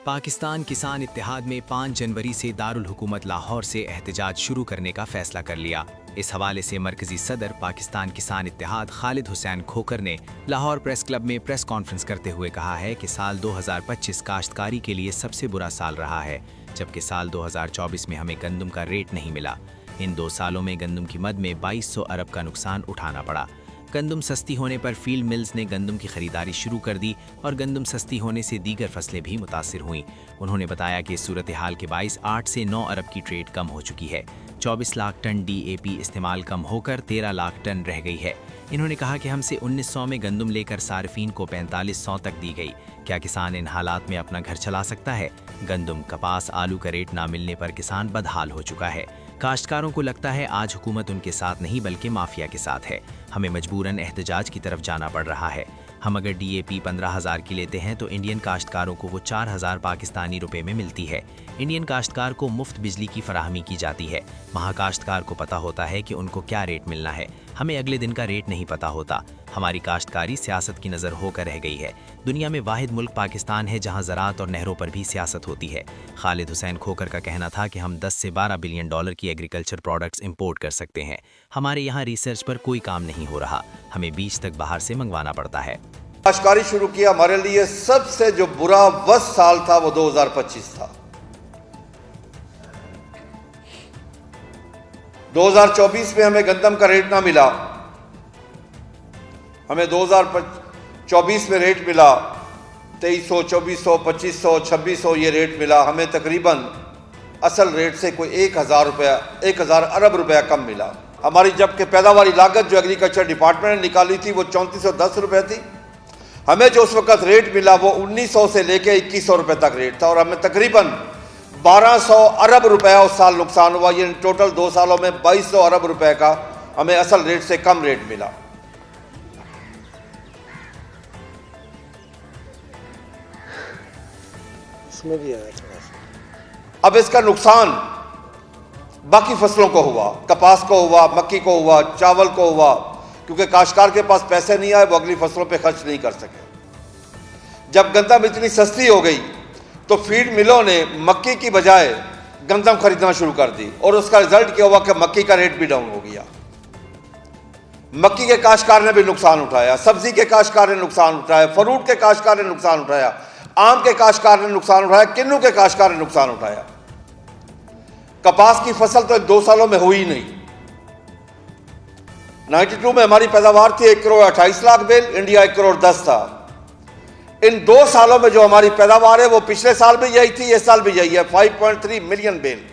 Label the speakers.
Speaker 1: पाकिस्तान किसान इत्तेहाद में 5 जनवरी से दारुल हुकूमत लाहौर से एहतजाज शुरू करने का फैसला कर लिया। इस हवाले से मरकजी सदर पाकिस्तान किसान इत्तेहाद खालिद हुसैन खोखर ने लाहौर प्रेस क्लब में प्रेस कॉन्फ्रेंस करते हुए कहा है कि साल 2025 काश्तकारी के लिए सबसे बुरा साल रहा है, जबकि साल 2024 में हमें गंदम का रेट नहीं मिला। इन 2 सालों में गंदम की मद में 2200 अरब का नुकसान उठाना पड़ा। गंदम सस्ती होने पर फील्ड मिल्स ने गंदम की खरीदारी शुरू कर दी और गंदम सस्ती होने से दीगर फसलें भी मुतासिर हुईं। उन्होंने बताया कि इस सूरत हाल के बाइस 8 से 9 अरब की ट्रेड कम हो चुकी है। 24 लाख टन DAP इस्तेमाल कम होकर 13 लाख टन रह गई है। इन्होंने कहा कि हमसे 1900 में गंदम लेकर सार्फिन को 4500 तक दी गई। क्या किसान इन हालात में अपना घर चला सकता है? गंदम, कपास, आलू का रेट ना मिलने पर किसान बदहाल हो चुका है। काश्तकारों को लगता है आज हुकूमत उनके साथ नहीं बल्कि माफिया के साथ है। हमें मजबूरन एहतजाज की तरफ जाना पड़ रहा है। हम अगर DAP 15,000 की लेते हैं तो इंडियन काश्तकारों को वो 4,000 पाकिस्तानी रुपए में मिलती है। इंडियन काश्तकार को मुफ्त बिजली की फराहमी की जाती है। वहाँ काश्तकार को पता होता है कि उनको क्या रेट मिलना है, हमें अगले दिन का रेट नहीं पता होता। हमारी काश्तकारी सियासत की नज़र होकर रह गई है। दुनिया में वाहिद मुल्क पाकिस्तान है जहाँ ज़राअत और नहरों पर भी सियासत होती है। खालिद हुसैन खोखर का कहना था कि हम 10 से 12 बिलियन डॉलर की एग्रीकल्चर प्रोडक्ट्स इंपोर्ट कर सकते हैं। हमारे यहाँ रिसर्च पर कोई काम नहीं हो रहा, हमें बीज तक बाहर से मंगवाना पड़ता है।
Speaker 2: काश्तकारी शुरू किया, हमारे लिए सबसे जो बुरा वर्स्ट साल था वो 2025 था। 2024 में हमें गंदम का रेट ना मिला, हमें 2024 में रेट मिला 2300, 2400, 2500, 2600 ये रेट मिला। हमें तकरीबन असल रेट से कोई 1000 अरब रुपया कम मिला। हमारी जबकि पैदावारी लागत जो एग्रीकल्चर डिपार्टमेंट ने निकाली थी वो 3410 रुपये थी। हमें जो उस वक्त रेट मिला वो 1900 से लेके 2100 रुपये तक रेट था और हमें तकरीबन 1200 अरब रुपया उस साल नुकसान हुआ। ये टोटल 2 सालों में 2200 अरब रुपए का हमें असल रेट से कम रेट मिला।
Speaker 3: इसमें भी आया थोड़ा सा।
Speaker 2: अब इसका नुकसान बाकी फसलों को हुआ, कपास को हुआ, मक्की को हुआ, चावल को हुआ, क्योंकि काश्तकार के पास पैसे नहीं आए, वो अगली फसलों पे खर्च नहीं कर सके। जब गंदम इतनी सस्ती हो गई तो फीड मिलों ने मक्की की बजाय गंदम खरीदना शुरू कर दी और उसका रिजल्ट क्या हुआ कि मक्की का रेट भी डाउन हो गया। मक्की के काश्तकार ने भी नुकसान उठाया, सब्जी के काश्तकार ने नुकसान उठाया, फ्रूट के काश्तकार ने नुकसान उठाया, आम के काश्तकार ने नुकसान उठाया, किन्नू के काश्तकार ने नुकसान उठाया। कपास की फसल तो 2 सालों में हुई नहीं। 92 में हमारी पैदावार थी 1 करोड़ 28 लाख बेल, इंडिया 1 करोड़ 10 था। इन 2 सालों में जो हमारी पैदावार है वो पिछले साल भी यही थी, इस साल भी यही है, 5.3 मिलियन बेल।